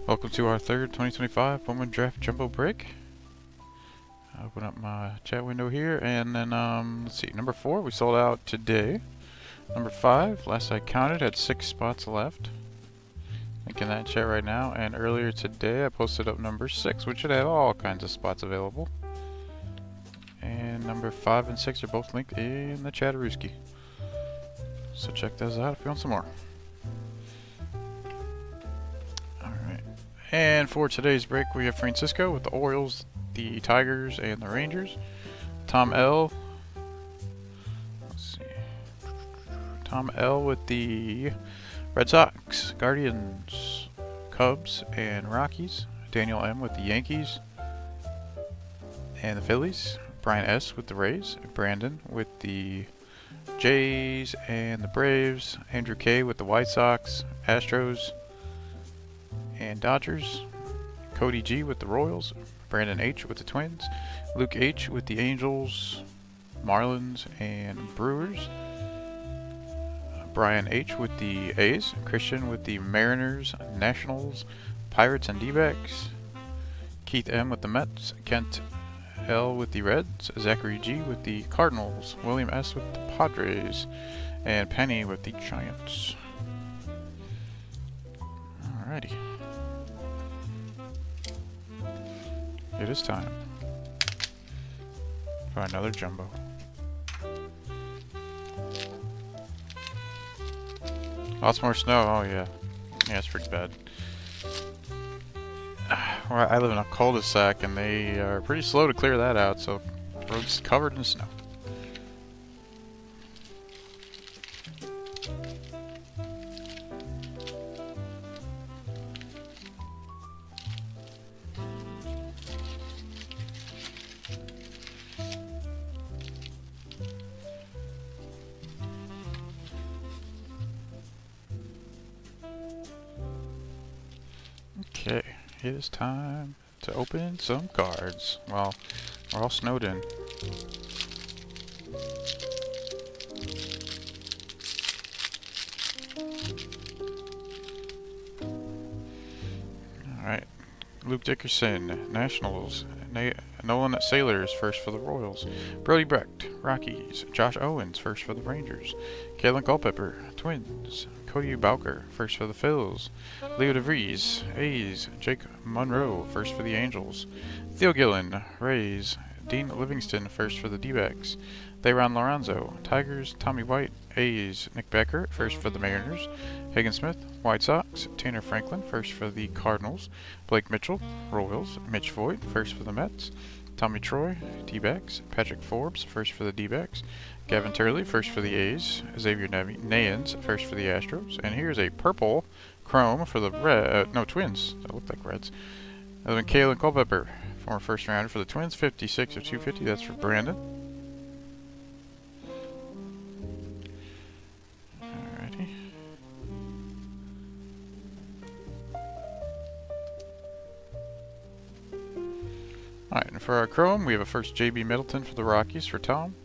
Welcome to our third 2025 Bowman Draft Jumbo Break. I'll open up my chat window here, and then let's see. Number 4 we sold out today. Number 5, last I counted, had 6 spots left. Link in that chat right now. And earlier today I posted up number 6, which should have all kinds of spots available. And number 5 and 6 are both linked in the Chatterooski. So check those out if you want some more. And for today's break, we have Francisco with the Orioles, the Tigers, and the Rangers. Tom L. Let's see. Tom L. with the Red Sox, Guardians, Cubs, and Rockies. Daniel M. with the Yankees and the Phillies. Brian S. with the Rays. Brandon with the Jays and the Braves. Andrew K. with the White Sox, Astros, and Dodgers. Cody G with the Royals. Brandon H with the Twins. Luke H with the Angels, Marlins, and Brewers. Brian H with the A's. Christian with the Mariners, Nationals, Pirates, and D-backs. Keith M with the Mets. Kent L with the Reds. Zachary G with the Cardinals. William S with the Padres. And Penny with the Giants. Alrighty. It is time for another jumbo. Lots more snow. Oh yeah, it's pretty bad. I live in a cul-de-sac, and they are pretty slow to clear that out. So the road's covered in snow. Okay, it is time to open some cards. Well, we're all snowed in. Alright, Luke Dickerson, Nationals. Nolan Sailors, first for the Royals. Brody Brecht, Rockies. Josh Owens, first for the Rangers. Kalen Culpepper, Twins. Cody Bowker, first for the Phils. Leo DeVries, A's. Jake Monroe, first for the Angels. Theo Gillen, Rays. Dean Livingston, first for the D-backs. Thayron Lorenzo, Tigers. Tommy White, A's. Nick Becker, first for the Mariners. Hagen Smith, White Sox. Tanner Franklin, first for the Cardinals. Blake Mitchell, Royals. Mitch Voigt, first for the Mets. Tommy Troy, D-backs. Patrick Forbes, first for the D-backs. Gavin Turley, first for the A's. Xavier Nayans, first for the Astros. And here's a purple chrome for the Twins. That look like Reds. And then Kalen Culpepper, former first rounder for the Twins, 56 of 250. That's for Brandon. Alrighty. Alright, and for our chrome, we have a first JB Middleton for the Rockies for Tom.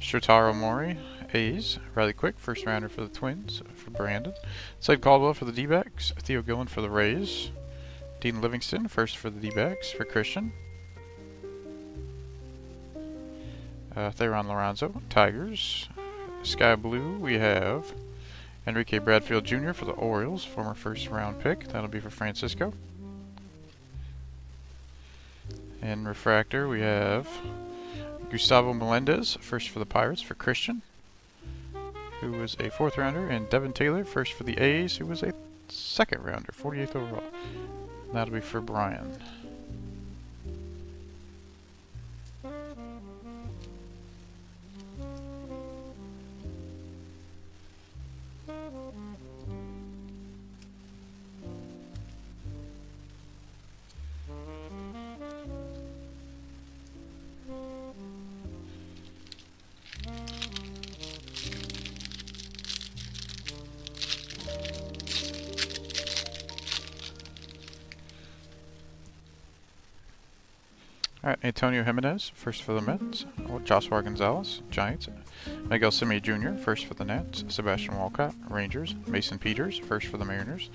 Shotaro Mori, A's. Riley Quick, first rounder for the Twins for Brandon. Slade Caldwell for the D-backs. Theo Gillen for the Rays. Dean Livingston, first for the D-backs for Christian. Thayron Lorenzo, Tigers. Sky Blue, we have Enrique Bradfield Jr. for the Orioles, former first round pick. That'll be for Francisco. In Refractor, we have Gustavo Melendez, first for the Pirates for Christian, who was a 4th rounder, and Devin Taylor, first for the A's, who was a 2nd rounder, 48th overall. That'll be for Brian. Alright, Antonio Jimenez, first for the Mets. Joshua Gonzalez, Giants. Miguel Simi Jr., first for the Nats. Sebastian Walcott, Rangers. Mason Peters, first for the Mariners.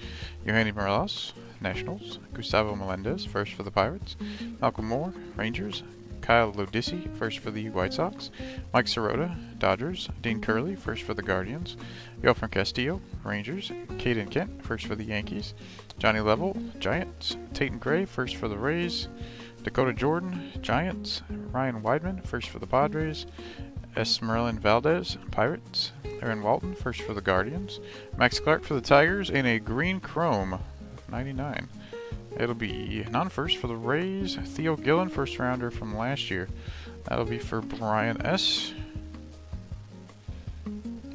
Yohanny Morales, Nationals. Gustavo Melendez, first for the Pirates. Malcolm Moore, Rangers. Kyle Lodisi, first for the White Sox. Mike Sirota, Dodgers. Dean Curley, first for the Guardians. Yelfrin Castillo, Rangers. Caden Kent, first for the Yankees. Johnny Level, Giants. Tatum Gray, first for the Rays. Dakota Jordan, Giants. Ryan Weidman, first for the Padres. Esmeralyn Valdez, Pirates. Aaron Walton, first for the Guardians. Max Clark for the Tigers, and a green chrome, 99. It'll be non-first for the Rays. Theo Gillen, first rounder from last year. That'll be for Brian S.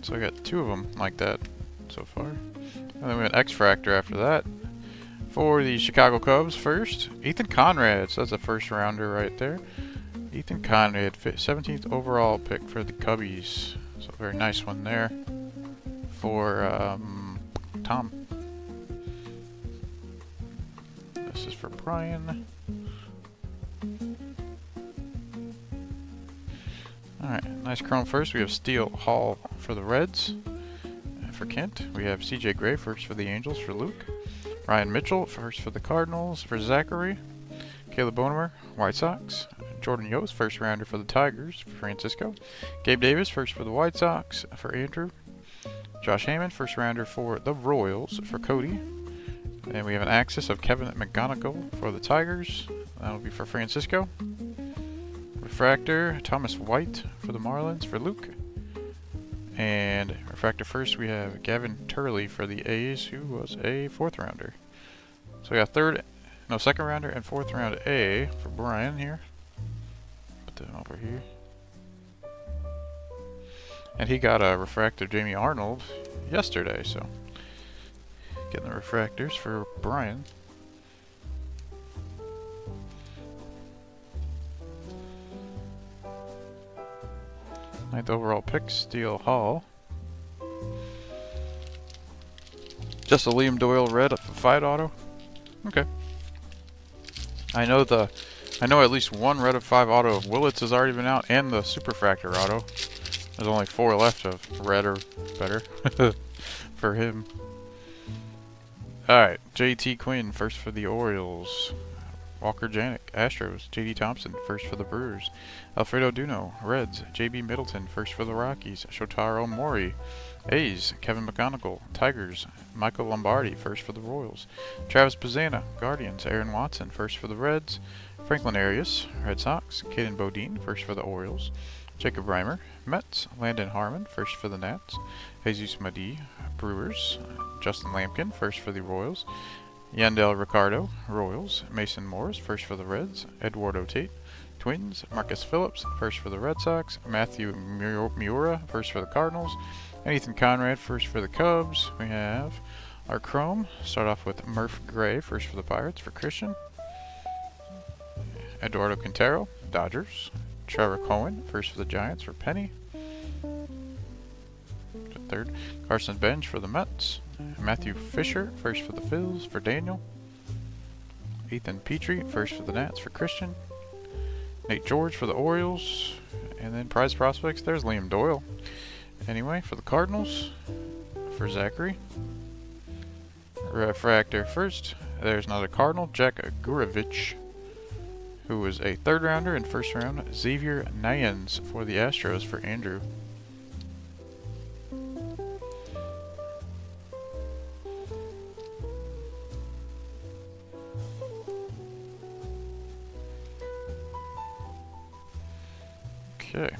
So I got two of them like that so far. And then we have X-Fractor after that. For the Chicago Cubs first, Ethan Conrad. So that's a first rounder right there. Ethan Conrad, 17th overall pick for the Cubbies. So a very nice one there for Tom. This is for Brian. Alright, nice chrome first. We have Steele Hall for the Reds. For Kent, we have CJ Gray first for the Angels for Luke. Ryan Mitchell first for the Cardinals for Zachary. Caleb Bonemer, White Sox. Jordan Yost, first rounder for the Tigers for Francisco. Gabe Davis, first for the White Sox for Andrew. Josh Hammond, first rounder for the Royals for Cody. And we have an axis of Kevin McGonigal for the Tigers. That'll be for Francisco. Refractor, Thomas White for the Marlins for Luke. And refractor first, we have Gavin Turley for the A's, who was a fourth rounder. So we got second rounder and fourth round A for Brian here. Put them over here. And he got a refractor Jamie Arnold yesterday, so getting the refractors for Brian. Ninth overall pick, Steele Hall. Just a Liam Doyle red for 5 auto. Okay. I know at least one red of 5 auto of Willits has already been out, and the Superfractor auto. There's only 4 left of red or better for him. Alright, JT Quinn, first for the Orioles. Walker Janik, Astros. JD Thompson, first for the Brewers. Alfredo Duno, Reds. JB Middleton, first for the Rockies. Shotaro Mori, A's. Kevin McGonigal, Tigers. Michael Lombardi, first for the Royals. Travis Bazzana, Guardians. Aaron Watson, first for the Reds. Franklin Arias, Red Sox. Caden Bodine, first for the Orioles. Jacob Reimer, Mets. Landon Harmon, first for the Nats. Jesus Madi, Brewers. Justin Lampkin, first for the Royals. Yandel Ricardo, Royals. Mason Morris, first for the Reds. Eduardo Tate, Twins. Marcus Phillips, first for the Red Sox. Matthew Miura, first for the Cardinals. And Ethan Conrad, first for the Cubs. We have our Chrome. Start off with Murph Gray, first for the Pirates for Christian. Eduardo Quintero, Dodgers. Trevor Cohen, first for the Giants for Penny. Third, Carson Bench for the Mets. Matthew Fisher, first for the Phils for Daniel. Ethan Petrie, first for the Nats for Christian. Nate George for the Orioles. And then prize prospects, there's Liam Doyle. Anyway, for the Cardinals, for Zachary. Refractor first, there's another Cardinal, Jack Gurevich, who was a third rounder and first round. Xavier Nayans for the Astros for Andrew. Okay.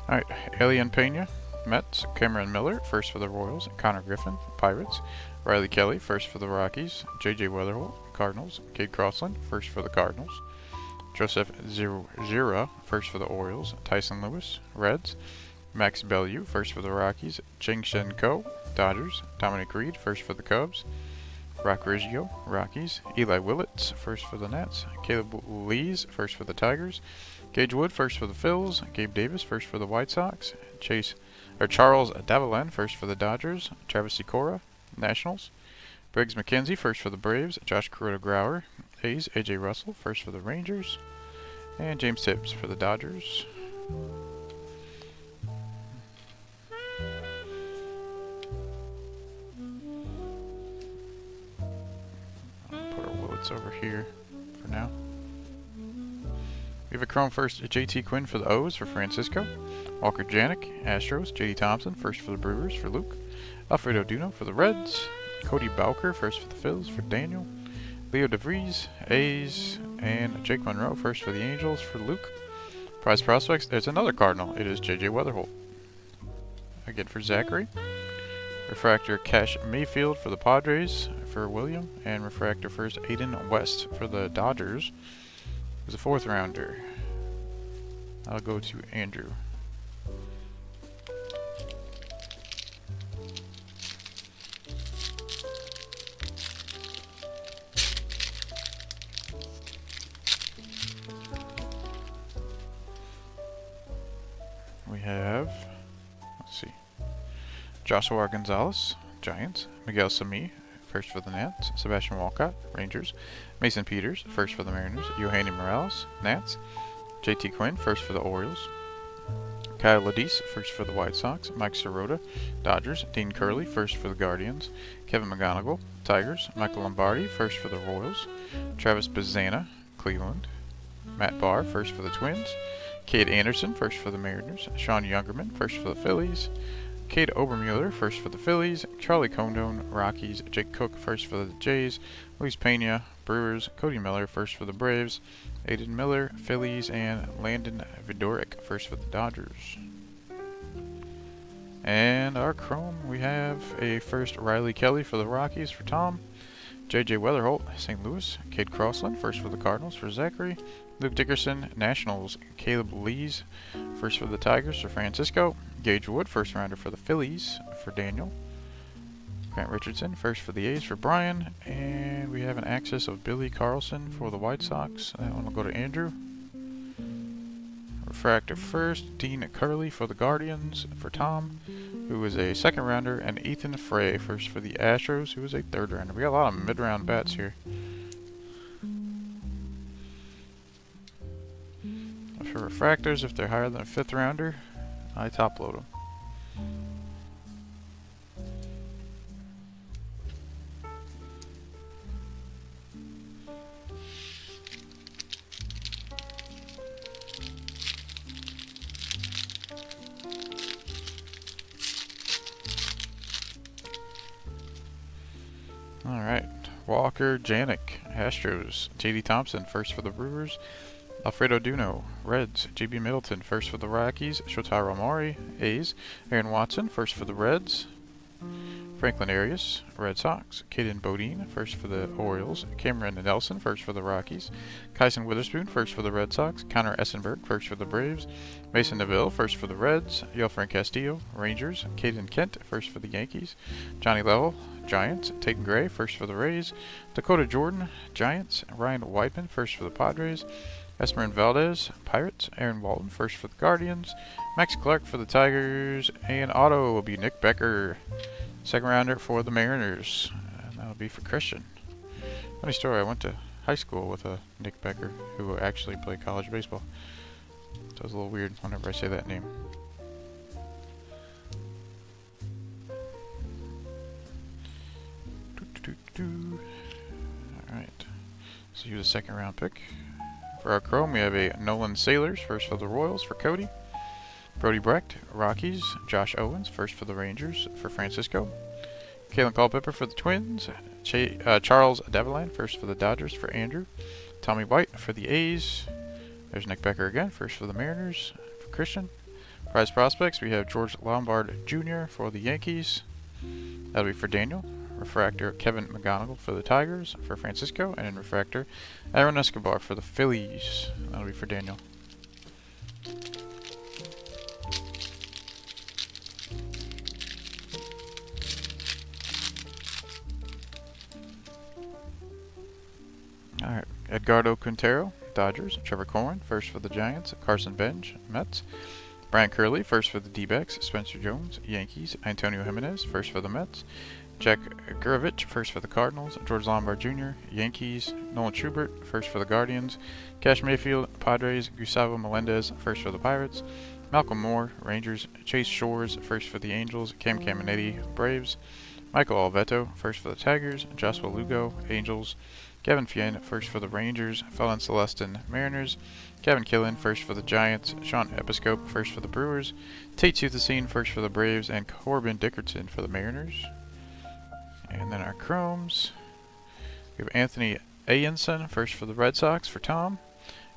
Alright, Alien Pena, Mets. Cameron Miller, first for the Royals. Connor Griffin, Pirates. Riley Kelly, first for the Rockies. J.J. Weatherholt, Cardinals. Cade Crossland, first for the Cardinals. Joseph Zira, first for the Orioles. Tyson Lewis, Reds. Max Bellew, first for the Rockies. Cheng Shen Ko, Dodgers. Dominic Reed, first for the Cubs. Rock Riggio, Rockies. Eli Willits, first for the Nats. Caleb Lees, first for the Tigers. Gage Wood, first for the Phils. Gabe Davis, first for the White Sox. Charles Davalin, first for the Dodgers. Travis Sikora, Nationals. Briggs McKenzie, first for the Braves. Josh Kuroda Grauer, A's. A.J. Russell, first for the Rangers. And James Tibbs for the Dodgers. I'll put our Willits over here for now. We have a Chrome first, J.T. Quinn for the O's for Francisco. Walker Janik, Astros. J.D. Thompson, first for the Brewers for Luke. Alfredo Duno for the Reds. Cody Bowker, first for the Phils for Daniel. Leo DeVries, A's. And Jake Monroe, first for the Angels for Luke. Prize prospects, there's another Cardinal. It is J.J. Weatherholt. Again for Zachary. Refractor Cash Mayfield for the Padres for William. And Refractor first Aiden West for the Dodgers. It was a 4th rounder. I'll go to Andrew. We have, let's see, Joshua Gonzalez, Giants. Miguel Sami, first for the Nats. Sebastian Walcott, Rangers. Mason Peters, first for the Mariners. Eugenio Morales, Nats. J.T. Quinn, first for the Orioles. Kyle Ledise, first for the White Sox. Mike Sirota, Dodgers. Dean Curley, first for the Guardians. Kevin McGonigal, Tigers. Michael Lombardi, first for the Royals. Travis Bazzana, Cleveland. Matt Barr, first for the Twins. Cade Anderson, first for the Mariners. Sean Youngerman, first for the Phillies. Cade Obermueller, first for the Phillies. Charlie Condon, Rockies. Jake Cook, first for the Jays. Luis Pena, Brewers. Cody Miller, first for the Braves. Aiden Miller, Phillies. And Landon Vidoric, first for the Dodgers. And our Chrome, we have a first Riley Kelly for the Rockies for Tom. J.J. Weatherholt, St. Louis. Cade Crossland, first for the Cardinals for Zachary. Luke Dickerson, Nationals. Caleb Lees, first for the Tigers for Francisco. Gage Wood, first rounder for the Phillies for Daniel. Grant Richardson, first for the A's for Brian. And we have an access of Billy Carlson for the White Sox. That one will go to Andrew. Refractor first, Dean Curley for the Guardians for Tom, who is a 2nd rounder. And Ethan Frey, first for the Astros, who is a 3rd rounder. We got a lot of mid-round bats here. For refractors, if they're higher than a 5th rounder, I top load them. Alright, Walker Janik, Astros. J.D. Thompson, first for the Brewers. Alfredo Duno, Reds. J.B. Middleton, first for the Rockies. Shotaro Mori, A's. Aaron Watson, first for the Reds. Franklin Arias, Red Sox. Caden Bodine, first for the Orioles. Cameron Nelson, first for the Rockies. Kyson Witherspoon, first for the Red Sox. Connor Essenberg, first for the Braves. Mason Neville, first for the Reds. Yelfran Castillo, Rangers. Caden Kent, first for the Yankees. Johnny Lovell, Giants. Tatum Gray, first for the Rays. Dakota Jordan, Giants. Ryan Whiteman, first for the Padres. Esmerin Valdez, Pirates. Aaron Walton, first for the Guardians. Max Clark for the Tigers. And auto will be Nick Becker, 2nd rounder for the Mariners. And that'll be for Christian. Funny story, I went to high school with a Nick Becker who actually played college baseball. So it's a little weird whenever I say that name. Alright, so you the 2nd round pick. For our Chrome, we have a Nolan Sailors, first for the Royals for Cody. Brody Brecht, Rockies. Josh Owens, first for the Rangers for Francisco. Kalen Culpepper for the Twins. Charles Devilan, first for the Dodgers for Andrew. Tommy White for the A's. There's Nick Becker again, first for the Mariners for Christian. Prize prospects, we have George Lombard Jr. for the Yankees. That'll be for Daniel. Refractor Kevin McGonigal for the Tigers for Francisco. And in Refractor, Aaron Escobar for the Phillies. That'll be for Daniel. Alright, Edgardo Quintero, Dodgers. Trevor Corwin, first for the Giants. Carson Bench, Mets. Brian Curley, first for the D-backs. Spencer Jones, Yankees. Antonio Jimenez, first for the Mets. Jack Gurevich, first for the Cardinals. George Lombard Jr., Yankees. Nolan Schubert, first for the Guardians. Cash Mayfield, Padres. Gustavo Melendez, first for the Pirates. Malcolm Moore, Rangers. Chase Shores, first for the Angels. Cam Caminetti, Braves. Michael Alveto, first for the Tigers. Joshua Lugo, Angels. Kevin Fien, first for the Rangers. Felon Celestin, Mariners. Kevin Killen, first for the Giants. Sean Episcope, first for the Brewers. Tate Suthasine, first for the Braves. And Corbin Dickerson for the Mariners. And then our Chromes. We have Anthony Ayenson, first for the Red Sox for Tom.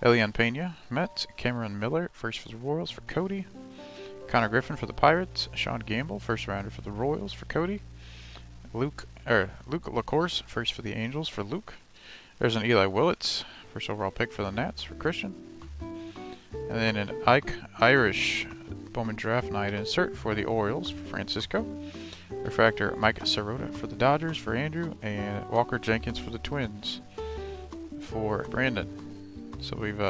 Elian Pena, Mets. Cameron Miller, first for the Royals for Cody. Connor Griffin for the Pirates. Sean Gamble, first rounder for the Royals for Cody. Luke LaCourse, first for the Angels for Luke. There's an Eli Willits, first overall pick for the Nats for Christian. And then an Irish Bowman Draft Night insert for the Orioles for Francisco. Refractor Mike Sirota for the Dodgers for Andrew. And Walker Jenkins for the Twins for Brandon. So we've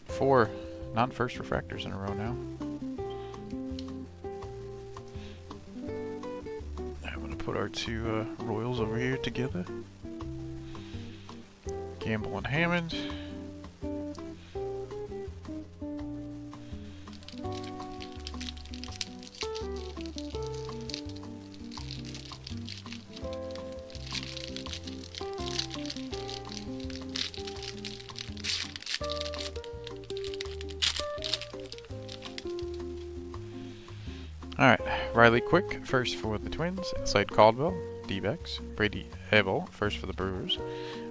4 non-first refractors in a row now. I'm going to put our 2 Royals over here together. Gamble and Hammond. Alright, Riley Quick, first for the Twins. Slade Caldwell, D-backs. Brady Ebel, first for the Brewers.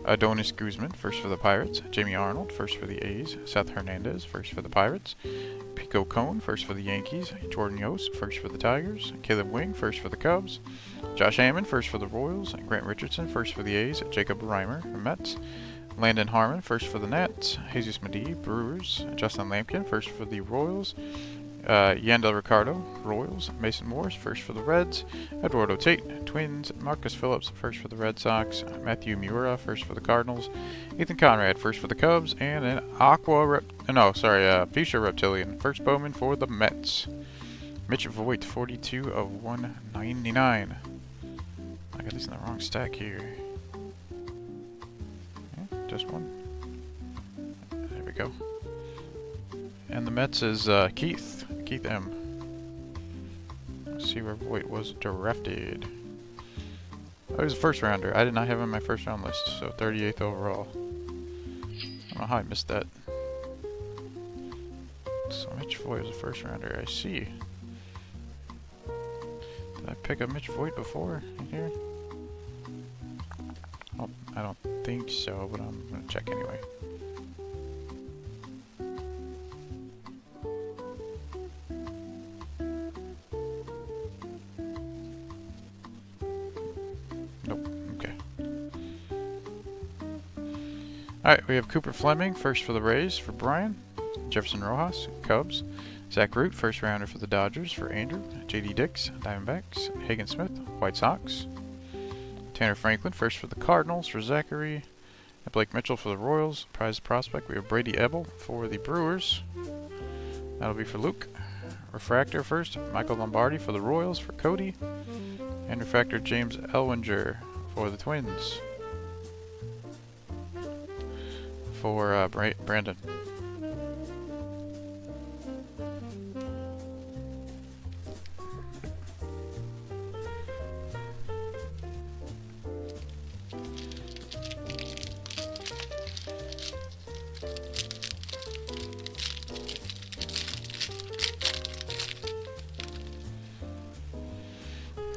Adonis Guzman, first for the Pirates. Jamie Arnold, first for the A's. Seth Hernandez, first for the Pirates. Pico Cone, first for the Yankees. Jordan Yost, first for the Tigers. Caleb Wing, first for the Cubs. Josh Hammond, first for the Royals. Grant Richardson, first for the A's. Jacob Reimer, Mets. Landon Harmon, first for the Nats. Jesus Medee, Brewers. Justin Lampkin, first for the Royals. Yandel Ricardo, Royals. Mason Morris, first for the Reds. Eduardo Tate, Twins. Marcus Phillips, first for the Red Sox. Matthew Miura, first for the Cardinals. Ethan Conrad, first for the Cubs. And an Fuchsia Reptilian, first Bowman for the Mets. Mitch Voigt, 42 of 199. I got these in the wrong stack here. Yeah, just one. There we go. And the Mets is Keith M. Let's see where Voigt was drafted. Oh, he was a first rounder. I did not have him in my first round list, so 38th overall. I don't know how I missed that. So Mitch Voigt was a first rounder, I see. Did I pick up Mitch Voigt before in here? Oh, I don't think so, but I'm going to check anyway. Alright, we have Cooper Fleming, first for the Rays for Brian. Jefferson Rojas, Cubs. Zach Root, first rounder for the Dodgers for Andrew. J.D. Dix, Diamondbacks. Hagen Smith, White Sox. Tanner Franklin, first for the Cardinals for Zachary. And Blake Mitchell for the Royals. Prized prospect, we have Brady Ebel for the Brewers. That'll be for Luke. Refractor first, Michael Lombardi for the Royals for Cody. And refractor James Elwinger for the Twins. For Brandon.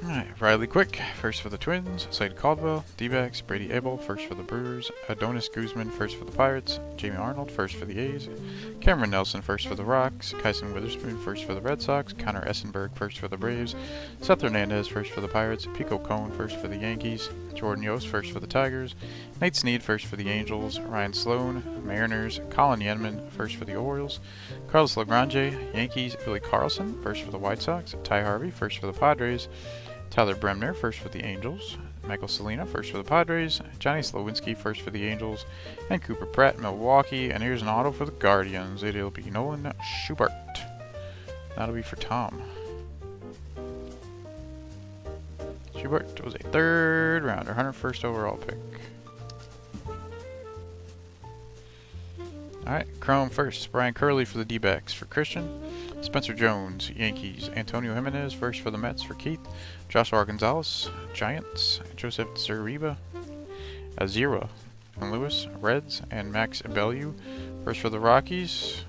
Alright, Riley Quick, first for the Twins. Slade Caldwell, D-backs. Brady Abel, first for the Brewers. Adonis Guzman, first for the Pirates. Jamie Arnold, first for the A's. Cameron Nelson, first for the Rocks. Kyson Witherspoon, first for the Red Sox. Connor Essenberg, first for the Braves. Seth Hernandez, first for the Pirates. Pico Cone, first for the Yankees. Jordan Yost, first for the Tigers. Nate Snead, first for the Angels. Ryan Sloan, Mariners. Colin Yenman, first for the Orioles. Carlos Lagrange, Yankees. Billy Carlson, first for the White Sox. Ty Harvey, first for the Padres. Tyler Bremner, first for the Angels. Michael Selena, first for the Padres. Johnny Slowinski, first for the Angels. And Cooper Pratt, Milwaukee. And here's an auto for the Guardians. It'll be Nolan Schubert That'll be for Tom. Schubert was a 3rd rounder, 101st overall pick. Alright, Chrome first. Brian Curley for the D-backs for Christian. Spencer Jones, Yankees. Antonio Jimenez, first for the Mets for Keith. Joshua Gonzalez, Giants. Joseph Zeriba, Azira and Lewis, Reds. And Max Bellew, first for the Rockies.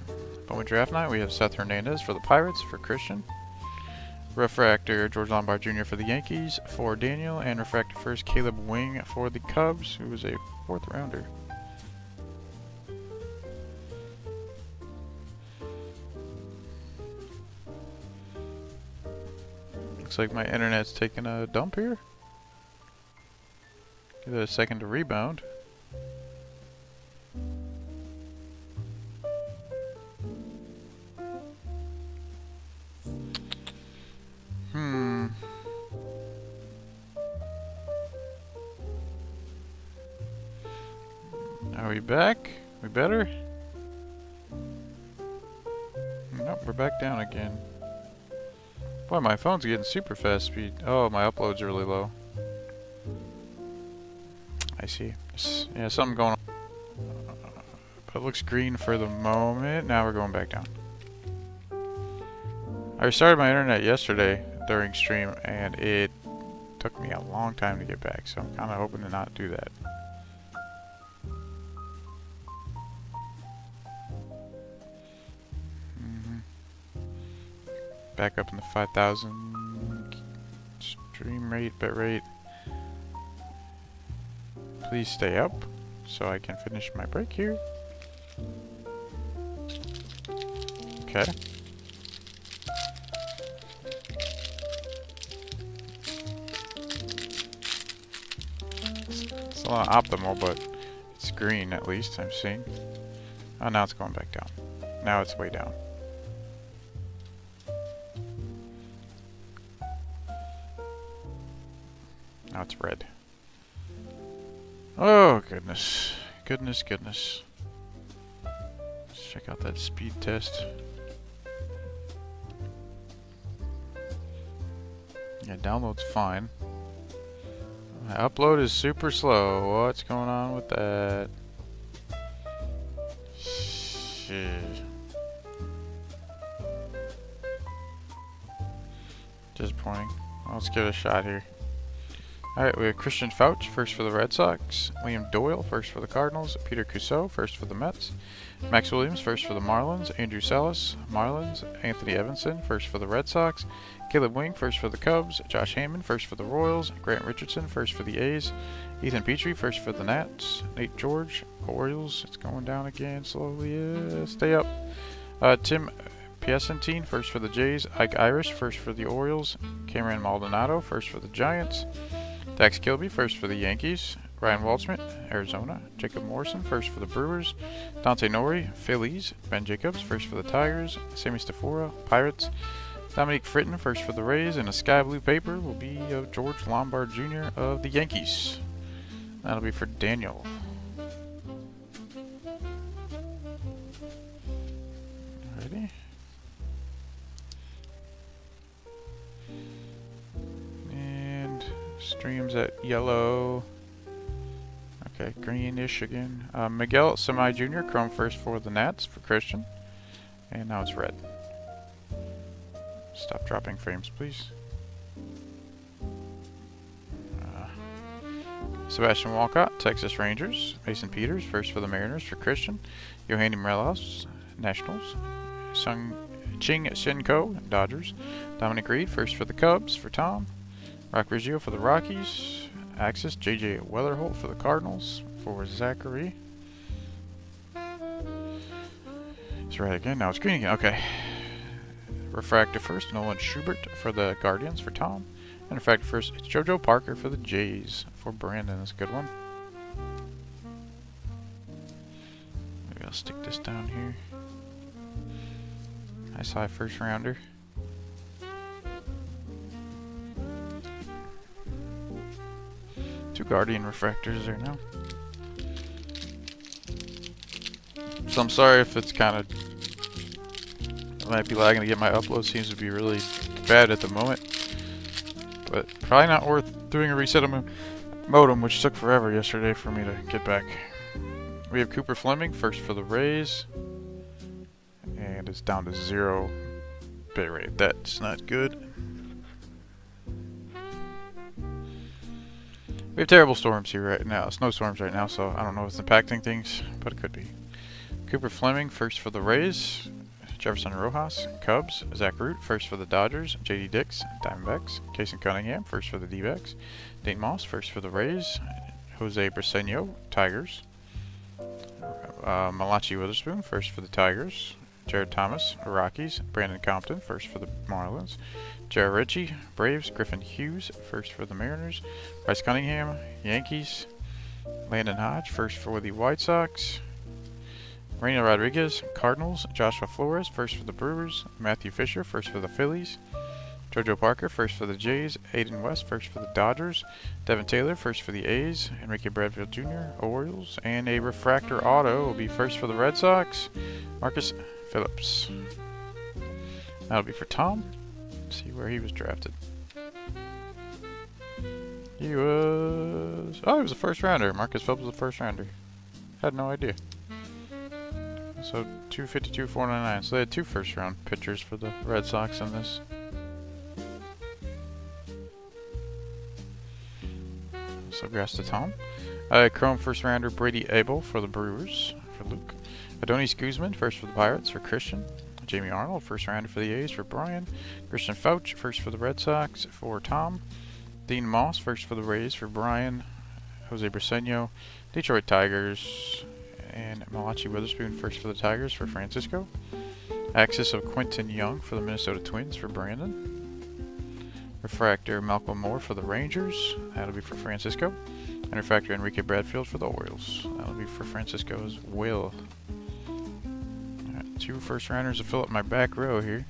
Bowman draft night, we have Seth Hernandez for the Pirates for Christian. Refractor, George Lombard Jr. for the Yankees for Daniel. And refractor first, Caleb Wing for the Cubs, who was a 4th rounder. Looks like my internet's taking a dump here. Give it a second to rebound. Are we back? We better? Nope, we're back down again. Boy, my phone's getting super fast speed. Oh, my upload's really low. I see. Yeah, something going on. But it looks green for the moment. Now we're going back down. I restarted my internet yesterday during stream, and it took me a long time to get back, so I'm kind of hoping to not do that. Back up in the 5,000 stream rate, bit rate. Please stay up so I can finish my break here. Okay. It's not optimal, but it's green at least, I'm seeing. Oh, now it's going back down. Now it's way down. Now it's red. Oh, goodness. Goodness, goodness. Let's check out that speed test. Yeah, download's fine. My upload is super slow. What's going on with that? Shit. Disappointing. Well, let's give it a shot here. Alright, we have Christian Fouch, first for the Red Sox. Liam Doyle, first for the Cardinals. Peter Cusseau, first for the Mets. Max Williams, first for the Marlins. Andrew Salas, Marlins. Anthony Evanson, first for the Red Sox. Caleb Wing, first for the Cubs. Josh Heyman, first for the Royals. Grant Richardson, first for the A's. Ethan Petrie, first for the Nats. Nate George, Orioles. It's going down again slowly. Stay up. Tim Piacentine, first for the Jays. Ike Irish, first for the Orioles. Cameron Maldonado, first for the Giants. Dax Kilby, first for the Yankees. Ryan Waldschmidt, Arizona. Jacob Morrison, first for the Brewers. Dante Nori, Phillies. Ben Jacobs, first for the Tigers. Sammy Stafora, Pirates. Dominique Fritton, first for the Rays. And a sky blue paper will be of George Lombard Jr. of the Yankees. That'll be for Daniel. Ready? Streams at yellow. Okay, greenish again. Miguel Semi Jr. Chrome first for the Nats for Christian. And now it's red. Stop dropping frames, please. Sebastian Walcott, Texas Rangers. Mason Peters, first for the Mariners for Christian. Yohanny Morelos, Nationals. Ching Shinko, Dodgers. Dominic Reed, first for the Cubs for Tom. Rock Riggio for the Rockies. Axis, J.J. Weatherholt for the Cardinals for Zachary. It's red again. Now it's green again. Okay. Refractor first, Nolan Schubert for the Guardians for Tom. And refractor first, it's JoJo Parker for the Jays for Brandon. That's a good one. Maybe I'll stick this down here. Nice high first rounder. Two Guardian refractors there now. So I'm sorry if it's kind of I might be lagging to get my upload. Seems to be really bad at the moment. But probably not worth doing a reset of my modem, which took forever yesterday for me to get back. We have Cooper Fleming, first for the Rays. And it's down to 0 bitrate. That's not good. We have terrible storms here right now. Snowstorms right now, so I don't know if it's impacting things, but it could be. Cooper Fleming, first for the Rays. Jefferson Rojas, Cubs. Zach Root, first for the Dodgers. J.D. Dix, Diamondbacks. Casey Cunningham, first for the D-backs. Dayton Moss, first for the Rays. Jose Briseño, Tigers. Malachi Witherspoon, first for the Tigers. Jared Thomas, Rockies. Brandon Compton, first for the Marlins. Jared Ritchie, Braves. Griffin Hughes, first for the Mariners. Bryce Cunningham, Yankees. Landon Hodge, first for the White Sox. Reina Rodriguez, Cardinals. Joshua Flores, first for the Brewers. Matthew Fisher, first for the Phillies. JoJo Parker, first for the Jays. Aiden West, first for the Dodgers. Devin Taylor, first for the A's. Enrique Bradfield Jr., Orioles. And a refractor auto will be first for the Red Sox. Marcus Phillips. That'll be for Tom. Let's see where he was drafted. He was... Oh, he was a first rounder. Marcus Phillips was a first rounder. Had no idea. So 252, 499. So they had 2 first round pitchers for the Red Sox in this. So congrats to Tom. Chrome first rounder Brady Abel for the Brewers for Luke. Adonis Guzman first for the Pirates for Christian. Jamie Arnold first rounder for the A's for Brian. Christian Fouch first for the Red Sox for Tom. Dean Moss first for the Rays for Brian. Jose Briseño, Detroit Tigers. And Malachi Witherspoon first for the Tigers for Francisco. Axis of Quentin Young for the Minnesota Twins for Brandon. Refractor Malcolm Moore for the Rangers. That'll be for Francisco. And refractor Enrique Bradfield for the Orioles. That'll be for Francisco as well. Alright, 2 first rounders to fill up my back row here.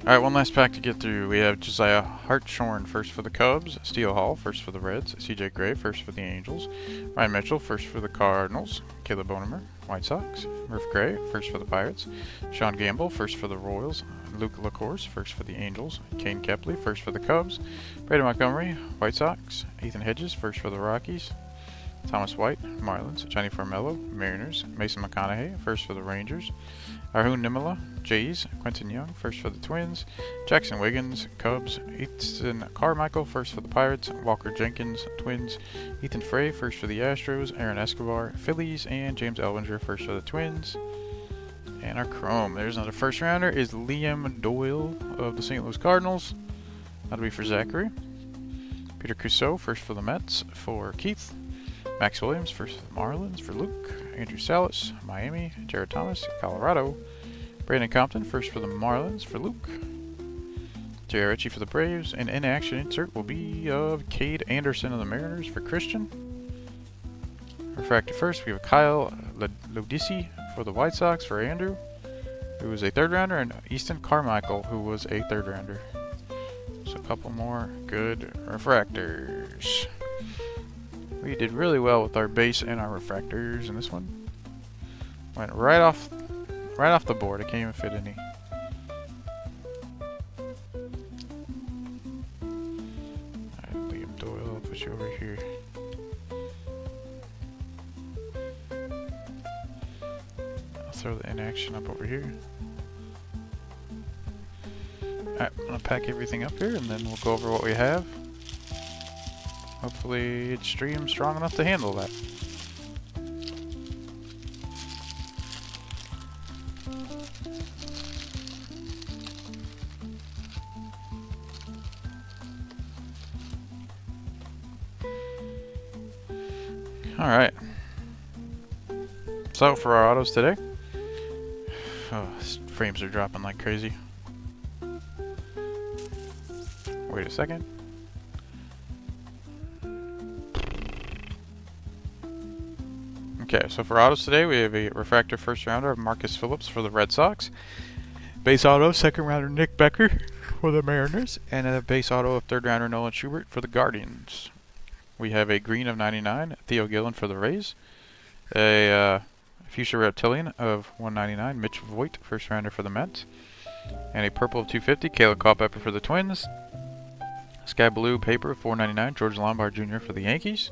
Alright, one last pack to get through. We have Josiah Hartshorn first for the Cubs, Steele Hall first for the Reds, CJ Gray first for the Angels, Ryan Mitchell first for the Cardinals, Caleb Bonemer, White Sox, Murph Gray first for the Pirates, Sean Gamble first for the Royals, Luke LaCourse first for the Angels, Kane Kepley first for the Cubs, Brady Montgomery, White Sox, Ethan Hedges first for the Rockies, Thomas White, Marlins, Johnny Formello, Mariners, Mason McConaughey first for the Rangers, Arjun Nimala, Jays, Quentin Young, first for the Twins, Jackson Wiggins, Cubs, Ethan Carmichael, first for the Pirates, Walker Jenkins, Twins, Ethan Frey, first for the Astros, Aaron Escobar, Phillies, and James Elvinger, first for the Twins. And our Chrome, there's another first rounder, is Liam Doyle of the St. Louis Cardinals. That'll be for Zachary. Peter Cusseau, first for the Mets, for Keith. Max Williams, first for the Marlins, for Luke. Andrew Salas, Miami. Jared Thomas, Colorado. Brandon Compton, first for the Marlins, for Luke. J.R. Ritchie for the Braves. And in action insert will be of Cade Anderson of the Mariners for Christian. Refractor first, we have Kyle Lodisi for the White Sox for Andrew, who was a third rounder, and Easton Carmichael, who was a third rounder. So a couple more good refractors. We did really well with our base and our refractors in this one. Went right off the board. I can't even fit any. Alright, Liam Doyle, I'll put you over here. I'll throw the inaction up over here. Alright, I'm gonna pack everything up here and then we'll go over what we have. Hopefully it's stream strong enough to handle that. Alright. So for our autos today. Oh, frames are dropping like crazy. Wait a second. Okay, so for autos today, we have a refractor first rounder of Marcus Phillips for the Red Sox. Base auto second rounder Nick Becker for the Mariners. And a base auto of third rounder Nolan Schubert for the Guardians. We have a green of 99, Theo Gillen for the Rays. A fuchsia reptilian of 199, Mitch Voigt, first rounder for the Mets. And a purple of 250, Caleb Culpepper for the Twins. Sky blue paper of 499, George Lombard Jr. for the Yankees.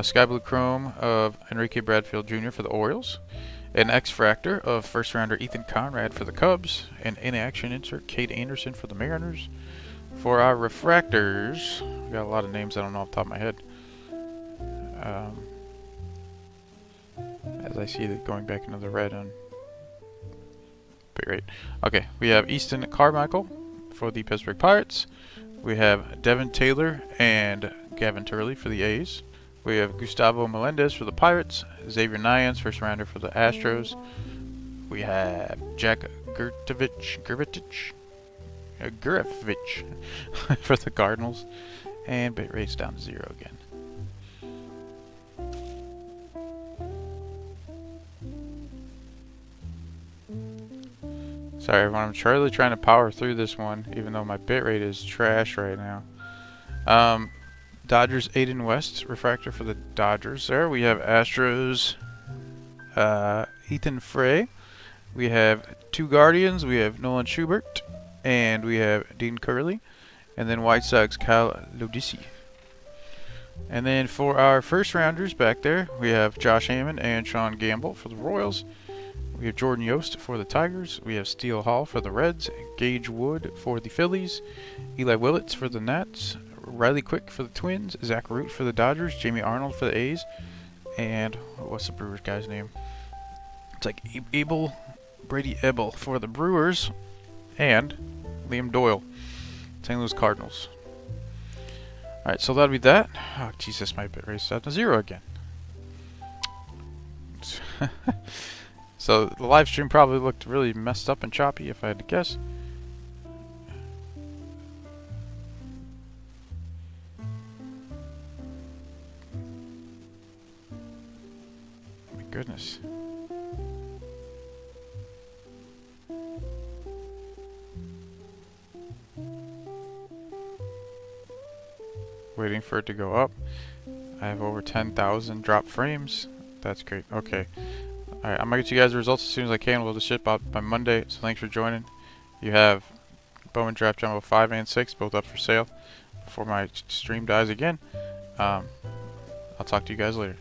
Sky blue chrome of Enrique Bradfield Jr. for the Orioles. An X-Fractor of first rounder Ethan Conrad for the Cubs. An in-action insert Cade Anderson for the Mariners. For our refractors, we got a lot of names I don't know off the top of my head. As I see it going back into the red on bit rate. Okay, we have Easton Carmichael for the Pittsburgh Pirates. We have Devin Taylor and Gavin Turley for the A's. We have Gustavo Melendez for the Pirates. Xavier Nyans, first rounder for the Astros. We have Jack Gurevich for the Cardinals. And bit rate's down to 0 again. Sorry everyone, I'm really trying to power through this one, even though my bit rate is trash right now. Dodgers Aiden West, refractor for the Dodgers there. We have Astros Ethan Frey. We have two Guardians. We have Nolan Schubert. And we have Dean Curley. And then White Sox Kyle Lodisi. And then for our first rounders back there, we have Josh Hammond and Sean Gamble for the Royals. We have Jordan Yost for the Tigers. We have Steele Hall for the Reds. Gage Wood for the Phillies. Eli Willits for the Nats. Riley Quick for the Twins. Zach Root for the Dodgers. Jamie Arnold for the A's. And what's the Brewers guy's name? It's like Brady Ebel for the Brewers. And Liam Doyle, St. Louis Cardinals. Alright, so that'll be that. Oh, Jesus, my bit rate's down to 0 again. So the live stream probably looked really messed up and choppy if I had to guess. My goodness. Waiting for it to go up. I have over 10,000 drop frames. That's great. Okay. Alright, I'm going to get you guys the results as soon as I can. We'll just ship out by Monday, so thanks for joining. You have Bowman Draft Jumbo 5 and 6, both up for sale before my stream dies again. I'll talk to you guys later.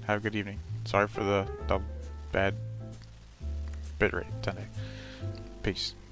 Have a good evening. Sorry for the bad bit rate today. Peace.